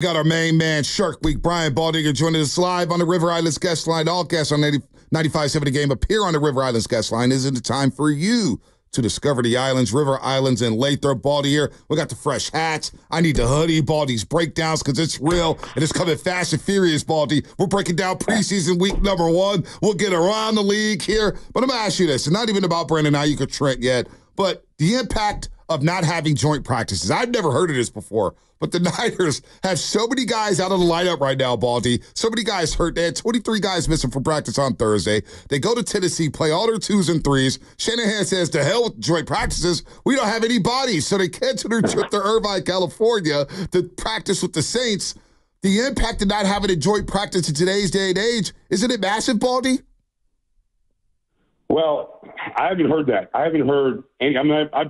Got our main man, Shark Week, Brian Baldinger, joining us live on the River Islands guest line. All guests on 95.7 The Game appear on the River Islands guest line. Isn't it time for you to discover the islands, River Islands, and Lathrop? Baldy here. We got the fresh hats. I need the hoodie, Baldy's breakdowns, because it's real, and it's coming fast and furious, Baldy. We're breaking down preseason week number 1. We'll get around the league here. But I'm going to ask you this. It's not even about Brandon Aiyuk or Trent yet, but the impact of not having joint practices. I've never heard of this before, but the Niners have so many guys out of the lineup right now, Baldy. So many guys hurt. They had 23 guys missing from practice on Thursday. They go to Tennessee, play all their 2s and 3s. Shanahan says, to hell with joint practices. We don't have any bodies. So they cancel their trip to Irvine, California to practice with the Saints. The impact of not having a joint practice in today's day and age, isn't it massive, Baldy? Well, I haven't heard that. I haven't heard any. I mean, I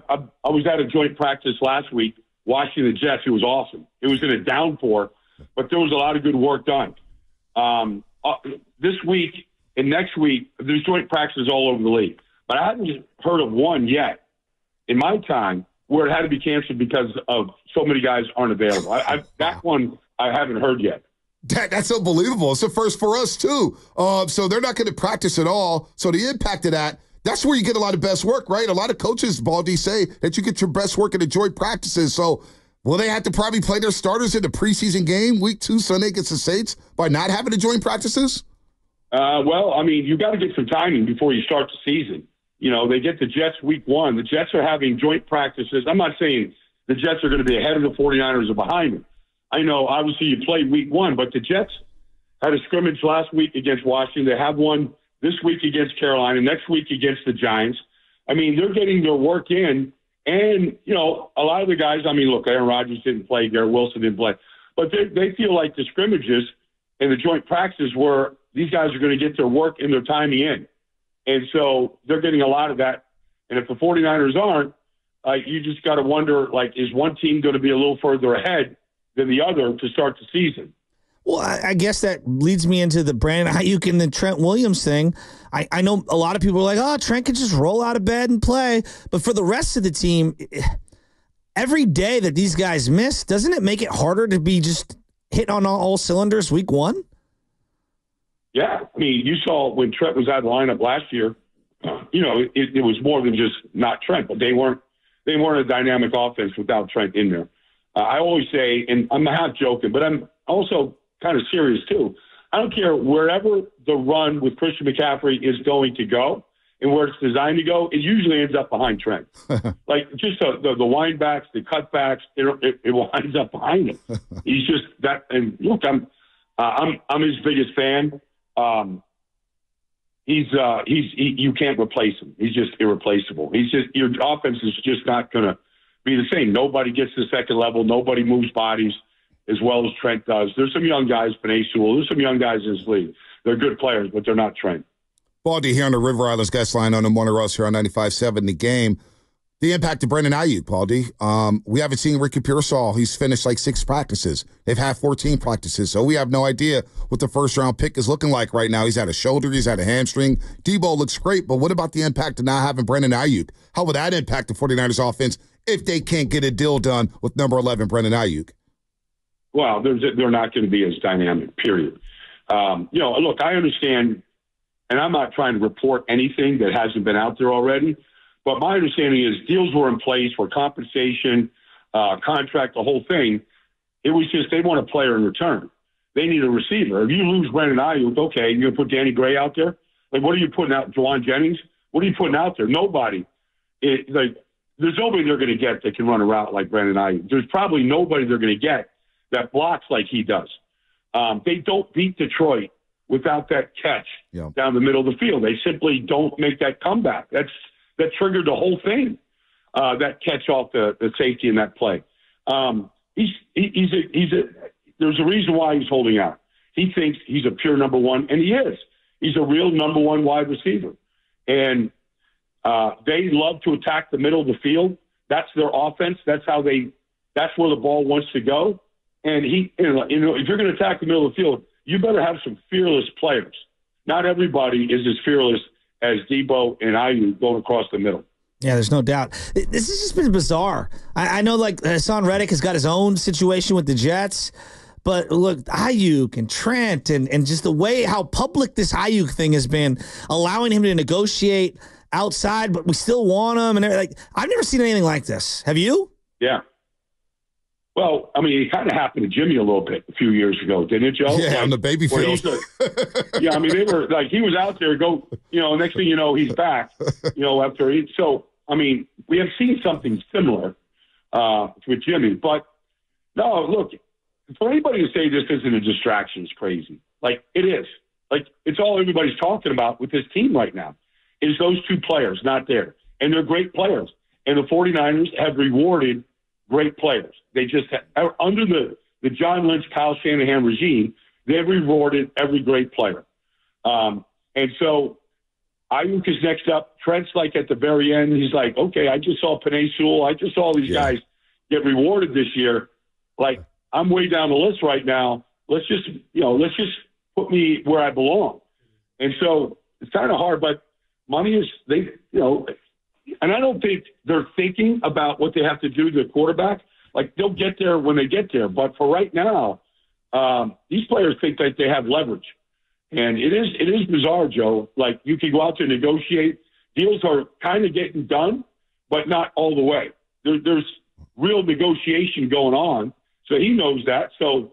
was at a joint practice last week watching the Jets. It was awesome. It was in a downpour, but there was a lot of good work done. This week and next week, there's joint practices all over the league. But I haven't heard of one yet in my time where it had to be canceled because of so many guys aren't available. That one I haven't heard yet. That's unbelievable. It's a first for us, too. So they're not going to practice at all. So the impact of that's where you get a lot of best work, right? A lot of coaches, Baldy, say that you get your best work in the joint practices. So will they have to probably play their starters in the preseason game, week 2, Sunday against the Saints, by not having the joint practices? Well, I mean, you got to get some timing before you start the season. You know, they get the Jets week 1. The Jets are having joint practices. I'm not saying the Jets are going to be ahead of the 49ers or behind them. I know, obviously, you played week 1, but the Jets had a scrimmage last week against Washington. They have one this week against Carolina, next week against the Giants. I mean, they're getting their work in. And, you know, a lot of the guys, I mean, look, Aaron Rodgers didn't play, Garrett Wilson didn't play. But they feel like the scrimmages and the joint practices where these guys are going to get their work and their timing in. And so they're getting a lot of that. And if the 49ers aren't, you just got to wonder, like, is one team going to be a little further ahead than the other to start the season? Well, I guess that leads me into the Brandon Aiyuk and the Trent Williams thing. I know a lot of people are like, oh, Trent can just roll out of bed and play. But for the rest of the team, every day that these guys miss, doesn't it make it harder to be just hitting on all cylinders week 1? Yeah. I mean, you saw when Trent was out of the lineup last year, you know, it was more than just not Trent, but they weren't a dynamic offense without Trent in there. I always say, and I'm half joking, but I'm also kind of serious too. I don't care wherever the run with Christian McCaffrey is going to go and where it's designed to go, it usually ends up behind Trent. Like just the windbacks, the cutbacks, it winds up behind him. He's just that. And look, I'm his biggest fan. You can't replace him. He's just irreplaceable. Your offense is just not going to be the same. Nobody gets to the second level. Nobody moves bodies as well as Trent does. There's some young guys, Panay Sewell. There's some young guys in this league. They're good players, but they're not Trent. Baldy here on the River Islands guest line on the One of Us here on 95.7 The Game. The impact of Brandon Aiyuk, Baldy. We haven't seen Ricky Pearsall. He's finished like 6 practices. They've had 14 practices, so we have no idea what the first-round pick is looking like right now. He's had a shoulder. He's had a hamstring. Debo looks great, but what about the impact of not having Brandon Aiyuk? How would that impact the 49ers offense if they can't get a deal done with number 11, Brandon Aiyuk? Well, they're not going to be as dynamic, period. You know, look, I understand, and I'm not trying to report anything that hasn't been out there already, but my understanding is deals were in place for compensation, contract, the whole thing. It was just they want a player in return. They need a receiver. If you lose Brandon Aiyuk, okay, you're going to put Danny Gray out there? Like, what are you putting out? Juwan Jennings? What are you putting out there? Nobody. There's nobody they're going to get that can run a route like Brandon Aiyuk. There's probably nobody they're going to get that blocks like he does. They don't beat Detroit without that catch down the middle of the field. They simply don't make that comeback. That triggered the whole thing, that catch off the safety in that play. There's a reason why he's holding out. He thinks he's a pure number 1, and he is. He's a real number 1 wide receiver. And they love to attack the middle of the field. That's their offense. That's where the ball wants to go. And if you're going to attack the middle of the field, you better have some fearless players. Not everybody is as fearless as Debo and Aiyuk going across the middle. Yeah, there's no doubt. This has just been bizarre. I know, like, Hassan Reddick has got his own situation with the Jets, But look, Aiyuk and Trent and just the way how public this Aiyuk thing has been, allowing him to negotiate outside, but we still want him. And like, I've never seen anything like this. Have you? Yeah. Well, I mean, it kind of happened to Jimmy a little bit a few years ago, didn't it, Joe? Yeah, like, on the baby field. Yeah, I mean, they were like, he was out there, next thing you know, he's back, after he. So, I mean, we have seen something similar with Jimmy. But, no, look, for anybody to say this isn't a distraction is crazy. Like, it is. Like, it's all everybody's talking about with this team right now is those two players not there. And they're great players. And the 49ers have rewarded great players. They just under the John Lynch, Kyle Shanahan regime, they've rewarded every great player. And so Aiyuk is next up. Trent's like at the very end. He's like, okay, I just saw Penei Sewell. I just saw these guys get rewarded this year. Like, I'm way down the list right now. Let's just put me where I belong. And so it's kind of hard, but money is and I don't think they're thinking about what they have to do to the quarterback. Like, they'll get there when they get there. But for right now, these players think that they have leverage. And it is bizarre, Joe. Like, you can go out to negotiate. Deals are kind of getting done, but not all the way. There's real negotiation going on. So he knows that. So,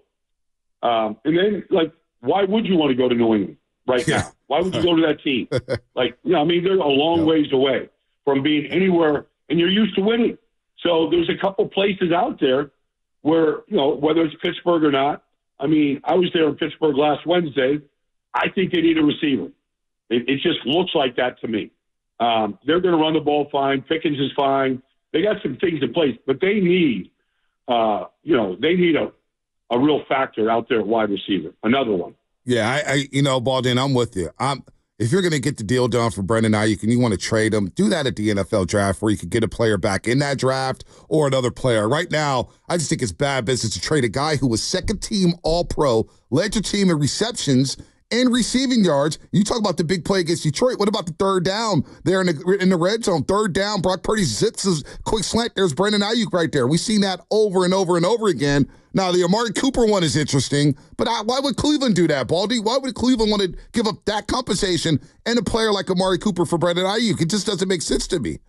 and then, like, why would you want to go to New England right now? Why would you go to that team? Like, they're a long ways away from being anywhere, and you're used to winning. So there's a couple places out there where, whether it's Pittsburgh or not. I mean, I was there in Pittsburgh last Wednesday. I think they need a receiver. It just looks like that to me. They're going to run the ball fine. Pickens is fine. They got some things in place, but they need, a real factor out there at wide receiver. Another one. Yeah, Baldy, I'm with you. If you're going to get the deal done for Brandon Aiyuk and you want to trade him, do that at the NFL draft where you could get a player back in that draft or another player. Right now, I just think it's bad business to trade a guy who was second-team All-Pro, led your team in receptions and receiving yards. You talk about the big play against Detroit. What about the third down there in the red zone? Third down, Brock Purdy zips his quick slant. There's Brandon Aiyuk right there. We've seen that over and over and over again. Now, the Amari Cooper one is interesting, but why would Cleveland do that, Baldy? Why would Cleveland want to give up that compensation and a player like Amari Cooper for Brandon Aiyuk? It just doesn't make sense to me.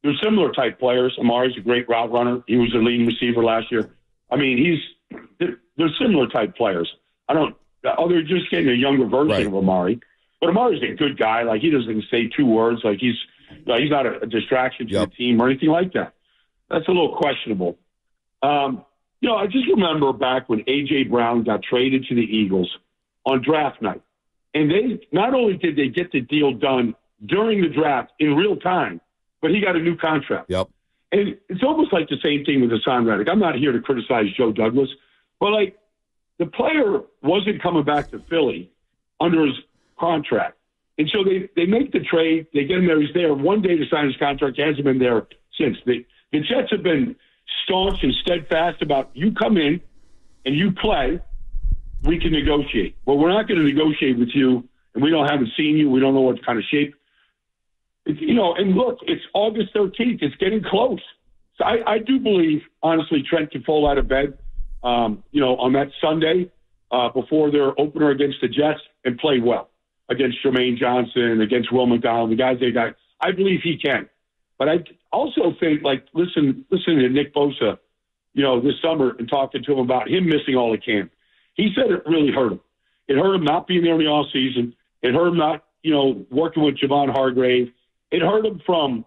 They're similar type players. Amari's a great route runner. He was the leading receiver last year. I mean, they're similar type players. They're just getting a younger version of Amari. But Amari's a good guy. Like, he doesn't say two words. Like, he's not a distraction to the team or anything like that. That's a little questionable. I just remember back when A.J. Brown got traded to the Eagles on draft night. And they not only did they get the deal done during the draft in real time, but he got a new contract. Yep. And it's almost like the same thing with Hassan Reddick. I'm not here to criticize Joe Douglas, but, like, the player wasn't coming back to Philly under his contract. And so they make the trade. They get him there. He's there one day to sign his contract. He hasn't been there since. The Jets have been staunch and steadfast about, you come in and you play, we can negotiate. Well, we're not going to negotiate with you, and we haven't seen you. We don't know what kind of shape. And look, it's August 13th. It's getting close. So I do believe, honestly, Trent can fall out of bed, on that Sunday before their opener against the Jets and play well against Jermaine Johnson, against Will McDonald, the guys they got. I believe he can. But I also think, like, listen to Nick Bosa, this summer and talking to him about him missing all the camp. He said it really hurt him. It hurt him not being there in the offseason. It hurt him not, working with Javon Hargrave. It hurt him from,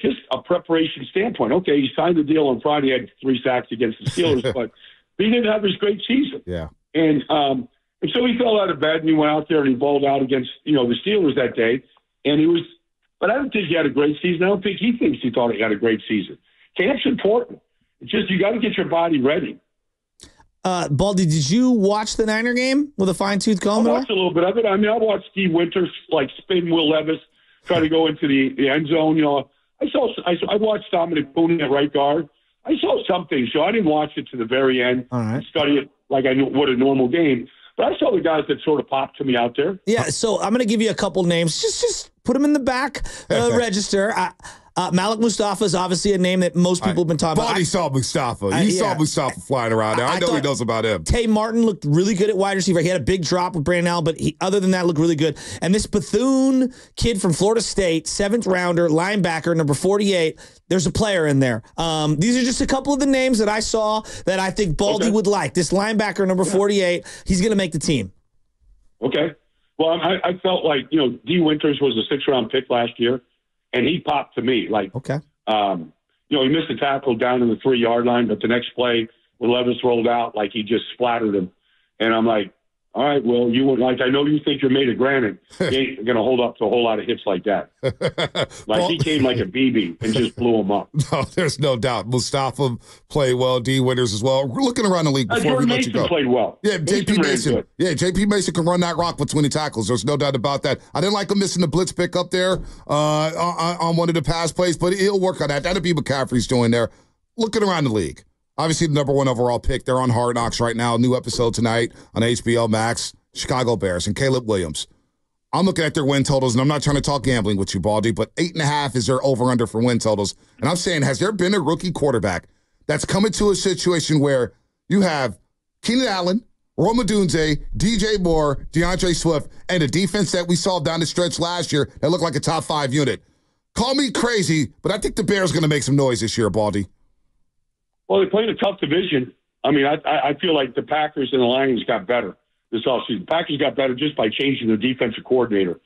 just a preparation standpoint. Okay, he signed the deal on Friday, had 3 sacks against the Steelers, but he didn't have his great season. Yeah. And so he fell out of bed and he went out there and he balled out against, the Steelers that day. And but I don't think he had a great season. I don't think he thinks he thought he had a great season. Camp's important. It's just you got to get your body ready. Baldy, did you watch the Niner game with a fine-tooth comb? I watched a little bit of it. I mean, I watched Steve Winters, like, spin Will Levis, try to go into the end zone. I watched Dominic Boone at right guard. I saw something, so I didn't watch it to the very end. All right. Study it like I knew what a normal game. But I saw the guys that sort of popped to me out there. Yeah, so I'm going to give you a couple names. Just put them in the back register. Malik Mustafa is obviously a name that most people have been talking about. Baldy saw Mustafa. You saw Mustafa flying around there. I know he knows about him. Tay Martin looked really good at wide receiver. He had a big drop with Brandon Aiyuk, but other than that, looked really good. And this Bethune kid from Florida State, 7th rounder, linebacker, number 48, there's a player in there. These are just a couple of the names that I saw that I think Baldy would like. This linebacker, number 48, he's going to make the team. Okay. Well, I felt like, D. Winters was a 6th-round pick last year, and he popped to me. Like, he missed a tackle down in the 3-yard line, but the next play, when Levis rolled out, like he just splattered him. And I'm like, all right, well, I know you think you're made of granite. You ain't going to hold up to a whole lot of hits like that. He came like a BB and just blew him up. No, there's no doubt. Mustafa played well. D. Winters as well. We're looking around the league before we let you go. Played well. Yeah, J.P. Mason. Yeah, J.P. Mason can run that rock between the tackles. There's no doubt about that. I didn't like him missing the blitz pick up there on one of the pass plays, but he'll work on that. That'll be McCaffrey's doing there. Looking around the league. Obviously, the number 1 overall pick. They're on Hard Knocks right now. New episode tonight on HBO Max. Chicago Bears and Caleb Williams. I'm looking at their win totals, and I'm not trying to talk gambling with you, Baldy, but 8.5 is their over-under for win totals. And I'm saying, has there been a rookie quarterback that's come into a situation where you have Keenan Allen, Rome Odunze, DJ Moore, DeAndre Swift, and a defense that we saw down the stretch last year that looked like a top 5 unit? Call me crazy, but I think the Bears are going to make some noise this year, Baldy. Well, they played a tough division. I mean, I feel like the Packers and the Lions got better this offseason. The Packers got better just by changing their defensive coordinator.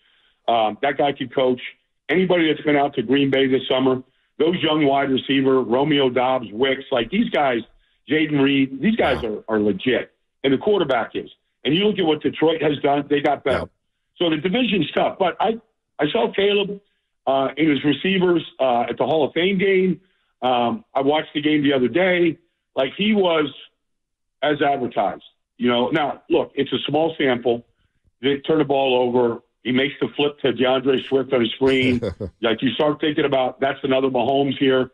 That guy could coach. Anybody that's been out to Green Bay this summer, those young wide receiver, Romeo Dobbs, Wicks, like these guys, Jaden Reed, these guys are legit. And the quarterback is. And you look at what Detroit has done, they got better. So the division's tough. But I saw Caleb in his receivers at the Hall of Fame game. I watched the game the other day. Like, he was as advertised. Now, look, it's a small sample. They turn the ball over. He makes the flip to DeAndre Swift on his screen. Like, you start thinking about, that's another Mahomes here.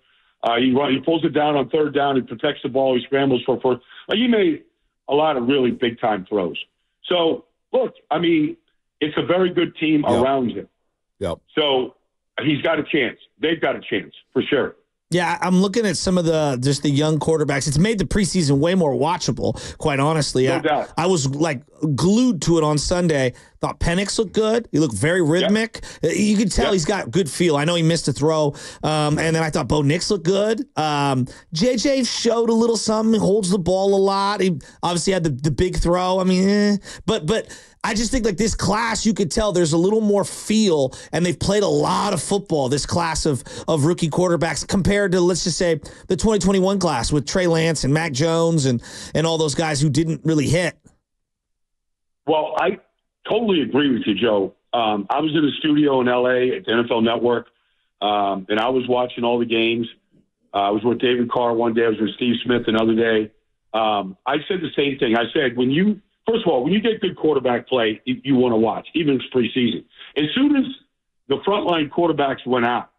He pulls it down on 3rd down. He protects the ball. He scrambles for first. Like, he made a lot of really big-time throws. So, look, I mean, it's a very good team around him. Yep. So, he's got a chance. They've got a chance, for sure. Yeah, I'm looking at some of the young quarterbacks. It's made the preseason way more watchable, quite honestly. No doubt. I was like glued to it on Sunday. Thought Penix looked good. He looked very rhythmic. Yep. You could tell he's got good feel. I know he missed a throw. And then I thought Bo Nix looked good. JJ showed a little something. He holds the ball a lot. He obviously had the big throw. I mean, but I just think like this class, you could tell there's a little more feel, and they've played a lot of football, this class of rookie quarterbacks, compared to, let's just say, the 2021 class with Trey Lance and Mac Jones and all those guys who didn't really hit. Well, I totally agree with you, Joe. I was in the studio in L.A. at the NFL Network, and I was watching all the games. I was with David Carr one day. I was with Steve Smith another day. I said the same thing. I said, first of all, when you get good quarterback play, you want to watch, even if it's preseason. As soon as the frontline quarterbacks went out,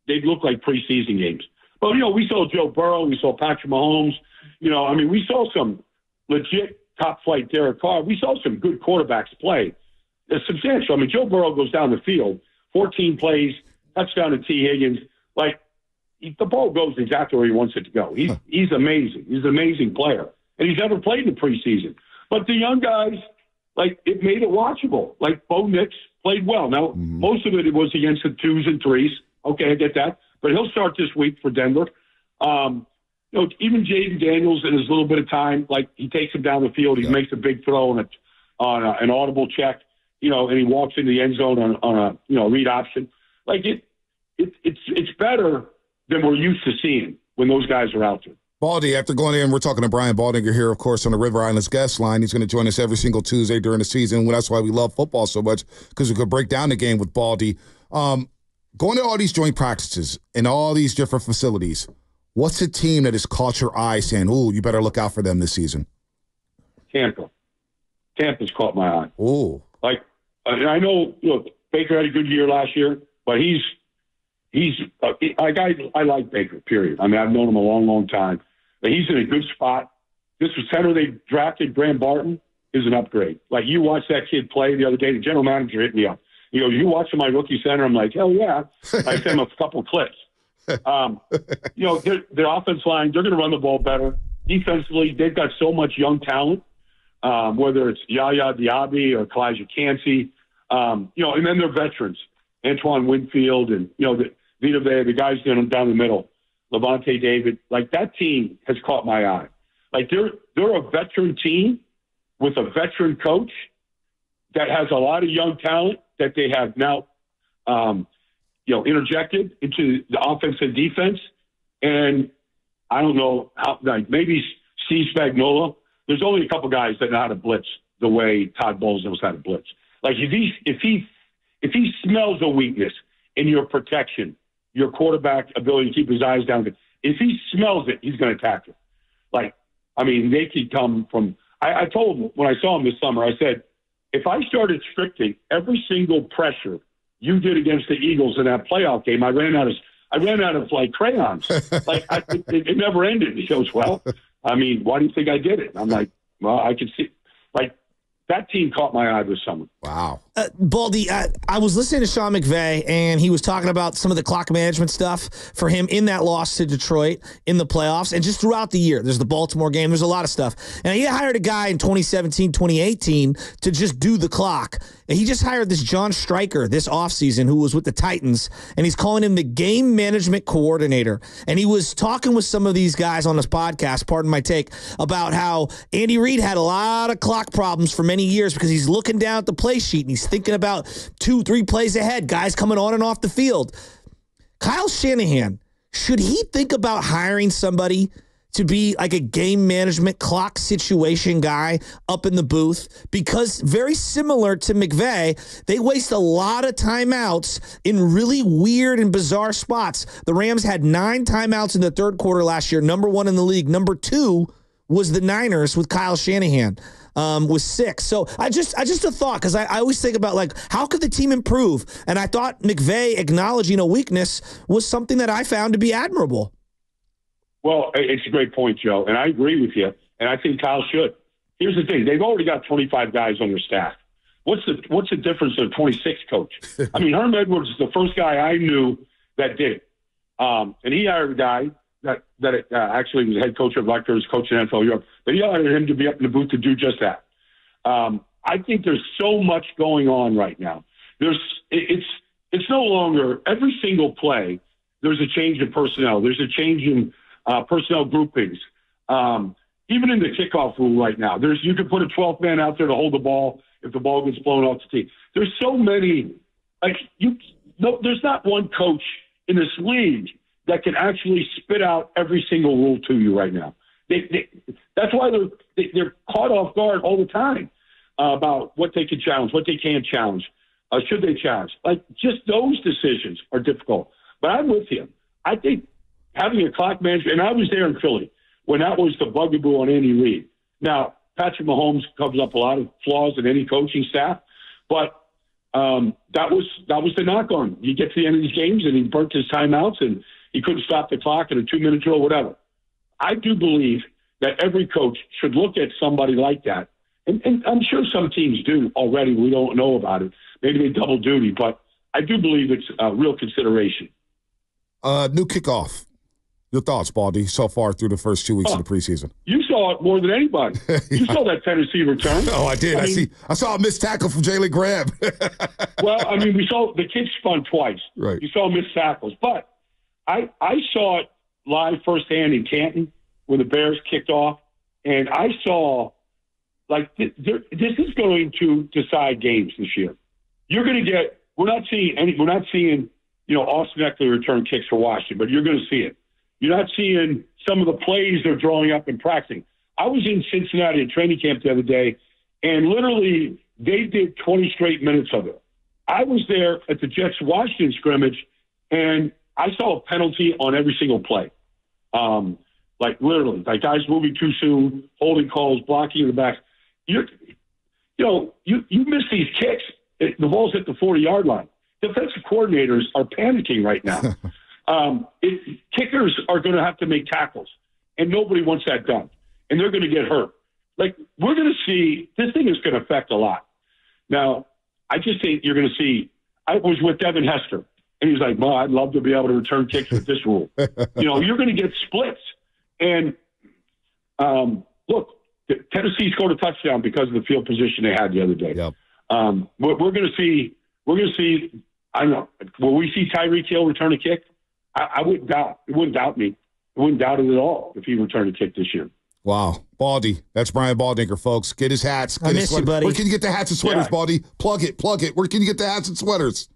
they'd look like preseason games. But, we saw Joe Burrow. We saw Patrick Mahomes. We saw some legit top-flight Derek Carr. We saw some good quarterbacks play. It's substantial. I mean, Joe Burrow goes down the field, 14 plays, touchdown to T. Higgins. Like, the ball goes exactly where he wants it to go. He's amazing. He's an amazing player. And he's never played in the preseason. But the young guys, like, it made it watchable. Like, Bo Nix played well. Now, most of it was against the 2s and 3s. Okay, I get that. But he'll start this week for Denver. Even Jaden Daniels in his little bit of time, like, he takes him down the field. He makes a big throw on an audible check, and he walks in the end zone on a read option. Like, it's better than we're used to seeing when those guys are out there. Baldy, after going in, we're talking to Brian Baldinger here, of course, on the River Islands guest line. He's going to join us every single Tuesday during the season. That's why we love football so much, because we could break down the game with Baldy. Going to all these joint practices and all these different facilities, what's a team that has caught your eye saying, ooh, you better look out for them this season? Tampa. Tampa's caught my eye. Ooh. Like, I know, look, Baker had a good year last year, but I like Baker, period. I mean, I've known him a long, long time. But he's in a good spot. This center they drafted, Graham Barton, is an upgrade. Like, you watched that kid play the other day. The general manager hit me up. You watch my rookie center. I'm like, hell yeah. I sent him a couple clips. Their offense line, they're going to run the ball better. Defensively, they've got so much young talent, whether it's Yaya Diaby or Kalijah Cansey, and then they're veterans, Antoine Winfield and, Vita Vea, the guys down the middle, Levante David. Like, that team has caught my eye. Like, they're a veteran team with a veteran coach that has a lot of young talent that they have now, interjected into the offense and defense. And I don't know how, like, maybe Steve Spagnuolo. There's only a couple guys that know how to blitz the way Todd Bowles knows how to blitz. Like, if he smells a weakness in your protection, your quarterback ability to keep his eyes down, if he smells it, he's going to attack it. Like, I mean, they could come from. I told him when I saw him this summer, I said, if I started scripting every single pressure you did against the Eagles in that playoff game, I ran out of like crayons. Like, it never ended. He goes, well, I mean, why do you think I did it? I'm like, well, I could see, like, that team caught my eye this summer. Wow. Baldy, I was listening to Sean McVay, and he was talking about some of the clock management stuff for him in that loss to Detroit in the playoffs and just throughout the year. There's the Baltimore game. There's a lot of stuff. And he hired a guy in 2017, 2018 to just do the clock. And he just hired this John Stryker this offseason who was with the Titans, and he's calling him the game management coordinator. And he was talking with some of these guys on this podcast, pardon my take, about how Andy Reid had a lot of clock problems for many years because he's looking down at the play sheet and he's thinking about 2-3 plays ahead, guys coming on and off the field. Kyle Shanahan, should he think about hiring somebody to be like a game management clock situation guy up in the booth? Because very similar to McVay, they waste a lot of timeouts in really weird and bizarre spots. The Rams had 9 timeouts in the third quarter last year, number 1 in the league. Number 2 was the Niners with Kyle Shanahan. Was 6. So I just a thought, because I always think about, like, how could the team improve? And I thought McVay acknowledging a weakness was something that I found to be admirable. Well, it's a great point, Joe, and I agree with you, and I think Kyle should. Here's the thing. They've already got 25 guys on their staff. What's the difference of a 26 coach? I mean, Herm Edwards is the first guy I knew that did it. And he hired a guy that actually was head coach of Rutgers, coach in NFL Europe. But he hired him to be up in the booth to do just that. I think there's so much going on right now. It's no longer every single play. There's a change in personnel. There's a change in personnel groupings. Even in the kickoff rule right now, you can put a 12th man out there to hold the ball if the ball gets blown off the tee. There's so many. There's not one coach in this league that can actually spit out every single rule to you right now. That's why they're caught off guard all the time about what they can challenge, what they can't challenge, should they challenge. Like, just those decisions are difficult. But I'm with you. I think having a clock manager, and I was there in Philly when that was the bugaboo on Andy Reid. Now, Patrick Mahomes covers up a lot of flaws in any coaching staff, but that was the knock on him. You get to the end of these games, and he burnt his timeouts, and he couldn't stop the clock in a 2-minute drill, whatever. I do believe that every coach should look at somebody like that. And I'm sure some teams do already. We don't know about it. Maybe they double duty, but I do believe it's a real consideration. New kickoff. Your thoughts, Baldy, so far through the first 2 weeks of the preseason? You saw it more than anybody. You saw that Tennessee return. Oh, I did. I saw a missed tackle from Jalen Graham. Well, I mean, we saw the kick spun twice. Right. You saw missed tackles. But I saw it live firsthand in Canton when the Bears kicked off, and I saw, like, this is going to decide games this year. You're going to get – we're not seeing Austin Eckler return kicks for Washington, but you're going to see it. You're not seeing some of the plays they're drawing up and practicing. I was in Cincinnati at training camp the other day, and literally they did 20 straight minutes of it. I was there at the Jets-Washington scrimmage, and I saw a penalty on every single play. Like, literally, like guys moving too soon, holding calls, blocking in the back. You miss these kicks. The ball's hit the 40-yard line. Defensive coordinators are panicking right now. Kickers are going to have to make tackles, and nobody wants that done, and they're going to get hurt. Like, we're going to see – this thing is going to affect a lot. Now, I just think you're going to see – I was with Devin Hester, And he's like, well, I'd love to be able to return kicks with this rule. You're going to get splits. And look, Tennessee scored a touchdown because of the field position they had the other day. Yep. We're going to see. I don't know. Will we see Tyreek Hill return a kick? I wouldn't doubt. It wouldn't doubt me. I wouldn't doubt it at all if he returned a kick this year. Wow. Baldy. That's Brian Baldinger, folks. Get his hats. Get I his miss you, buddy. Where can you get the hats and sweaters, Baldy? Plug it. Where can you get the hats and sweaters?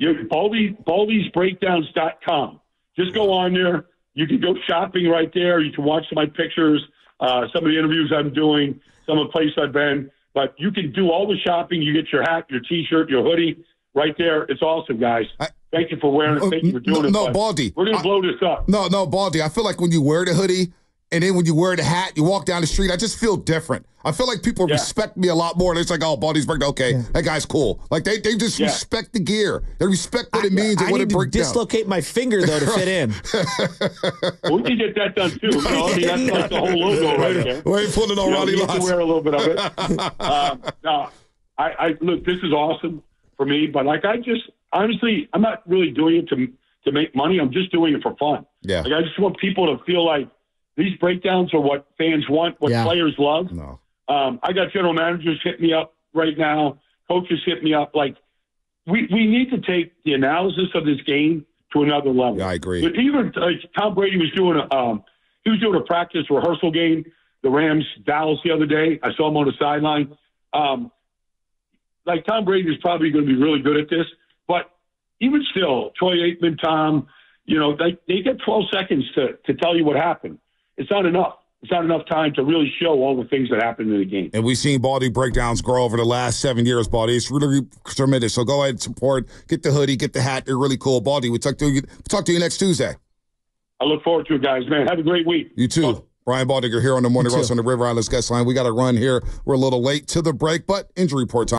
Baldysbreakdowns.com. Just go on there. You can go shopping right there. You can watch my pictures, some of the interviews I'm doing, some of the places I've been. But you can do all the shopping. You get your hat, your T-shirt, your hoodie right there. It's awesome, guys. Thank you for wearing it. Thank you for doing it. No, Baldy. We're going to blow this up. No, Baldy. I feel like when you wear the hoodie and then when you wear the hat, you walk down the street, I just feel different. I feel like people respect me a lot more. It's like, oh, Baldy's breakdown. Okay, that guy's cool. Like, they just respect the gear. They respect what it means and what it breaks down. I need to dislocate my finger, though, to fit in. We can get that done, too. That's like the whole logo right there. We ain't pulling on Ronnie Lotz. You can wear a little bit of it. Look, this is awesome for me, but honestly, I'm not really doing it to make money. I'm just doing it for fun. Yeah. Like, I just want people to feel like these breakdowns are what fans want, what players love. No. I got general managers hitting me up right now. Coaches hit me up. Like, we need to take the analysis of this game to another level. Yeah, I agree. But even Tom Brady was doing a practice rehearsal game, the Rams Dallas the other day. I saw him on the sideline. Tom Brady is probably going to be really good at this, but even still, Troy Aikman, Tom, they get 12 seconds to tell you what happened. It's not enough. It's not enough time to really show all the things that happened in the game. And we've seen Baldy breakdowns grow over the last 7 years, Baldy. It's really tremendous. So go ahead and support. Get the hoodie, get the hat. They're really cool. Baldy, we'll talk to you next Tuesday. I look forward to it, guys, man. Have a great week. You too. Oh. Brian Baldinger here on the Morning Roast on the River Islands Guest Line. We got to run here. We're a little late to the break, but injury report time.